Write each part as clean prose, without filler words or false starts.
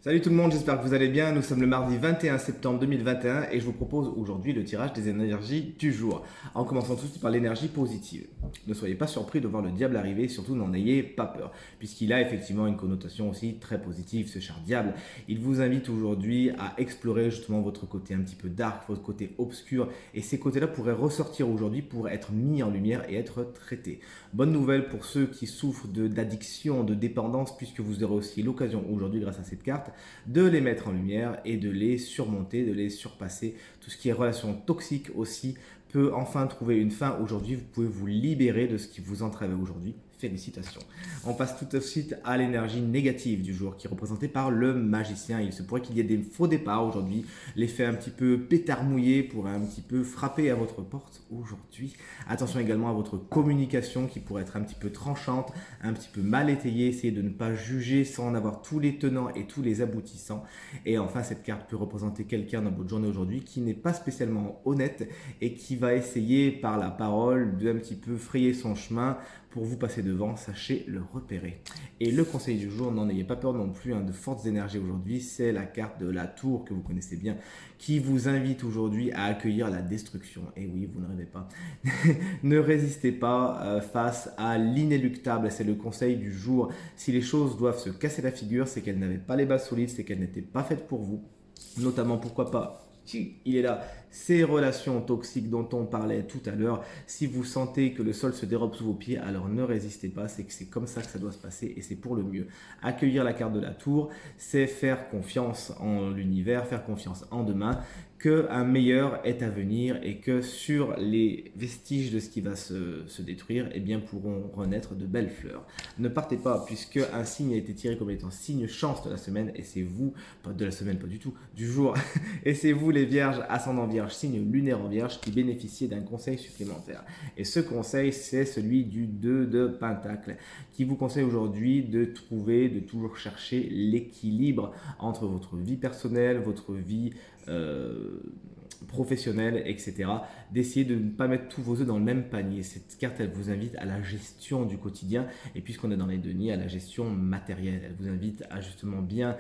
Salut tout le monde, j'espère que vous allez bien. Nous sommes le mardi 21 septembre 2021 et je vous propose aujourd'hui le tirage des énergies du jour. En commençant tout de suite par l'énergie positive. Ne soyez pas surpris de voir le diable arriver, surtout n'en ayez pas peur, puisqu'il a effectivement une connotation aussi très positive, ce cher diable. Il vous invite aujourd'hui à explorer justement votre côté un petit peu dark, votre côté obscur, et ces côtés-là pourraient ressortir aujourd'hui pour être mis en lumière et être traités. Bonne nouvelle pour ceux qui souffrent d'addiction, de dépendance, puisque vous aurez aussi l'occasion aujourd'hui grâce à cette carte de les mettre en lumière et de les surmonter, de les surpasser. Tout ce qui est relation toxique aussi peut enfin trouver une fin aujourd'hui. Vous pouvez vous libérer de ce qui vous entravait aujourd'hui. Félicitations. On passe tout de suite à l'énergie négative du jour qui est représentée par le magicien. Il se pourrait qu'il y ait des faux départs aujourd'hui. L'effet un petit peu pétard mouillé pourrait un petit peu frapper à votre porte aujourd'hui. Attention également à votre communication qui pourrait être un petit peu tranchante, un petit peu mal étayée. Essayez de ne pas juger sans en avoir tous les tenants et tous les aboutissants. Et enfin, cette carte peut représenter quelqu'un dans votre journée aujourd'hui qui n'est pas spécialement honnête et qui va essayer par la parole de un petit peu frayer son chemin pour vous passer devant, sachez le repérer. Et le conseil du jour, n'en ayez pas peur non plus, de fortes énergies aujourd'hui, c'est la carte de la tour que vous connaissez bien, qui vous invite aujourd'hui à accueillir la destruction. Et oui, vous ne rêvez pas. Ne résistez pas face à l'inéluctable, c'est le conseil du jour. Si les choses doivent se casser la figure, c'est qu'elles n'avaient pas les bases solides, c'est qu'elles n'étaient pas faites pour vous. Notamment, pourquoi pas, il est là, ces relations toxiques dont on parlait tout à l'heure. Si vous sentez que le sol se dérobe sous vos pieds, alors ne résistez pas, c'est que c'est comme ça que ça doit se passer et c'est pour le mieux. Accueillir la carte de la tour, c'est faire confiance en l'univers, faire confiance en demain, qu'un meilleur est à venir et que sur les vestiges de ce qui va se détruire, eh bien pourront renaître de belles fleurs. Ne partez pas puisque un signe a été tiré comme étant signe chance de la semaine et c'est vous, pas de la semaine, pas du tout, du jour, et c'est vous les vierges, ascendant vierge, signe lunaire en vierge qui bénéficiez d'un conseil supplémentaire. Et ce conseil, c'est celui du 2 de Pentacle qui vous conseille aujourd'hui de trouver, de toujours chercher l'équilibre entre votre vie personnelle, votre vie professionnelle, etc. D'essayer de ne pas mettre tous vos œufs dans le même panier. Cette carte, elle vous invite à la gestion du quotidien et puisqu'on est dans les deniers, à la gestion matérielle. Elle vous invite à justement bien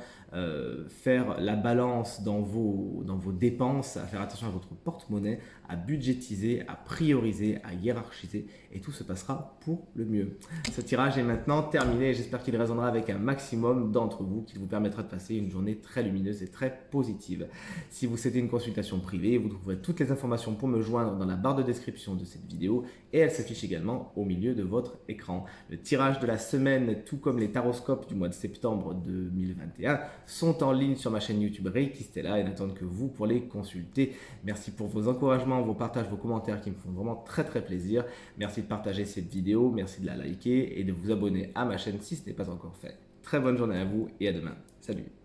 faire la balance dans vos dépenses, à faire attention à votre porte-monnaie, à budgétiser, à prioriser, à hiérarchiser et tout se passera pour le mieux. Ce tirage est maintenant terminé et j'espère qu'il résonnera avec un maximum d'entre vous, qui vous permettra de passer une journée très lumineuse et très positive. Si vous souhaitez une consultation privée, vous trouverez toutes les informations pour me joindre dans la barre de description de cette vidéo et elle s'affiche également au milieu de votre écran. Le tirage de la semaine, tout comme les taroscopes du mois de septembre 2021, sont en ligne sur ma chaîne YouTube Reiki Stella et n'attendent que vous pour les consulter. Merci pour vos encouragements, vos partages, vos commentaires qui me font vraiment très plaisir. Merci de partager cette vidéo, merci de la liker et de vous abonner à ma chaîne si ce n'est pas encore fait. Très bonne journée à vous et à demain. Salut!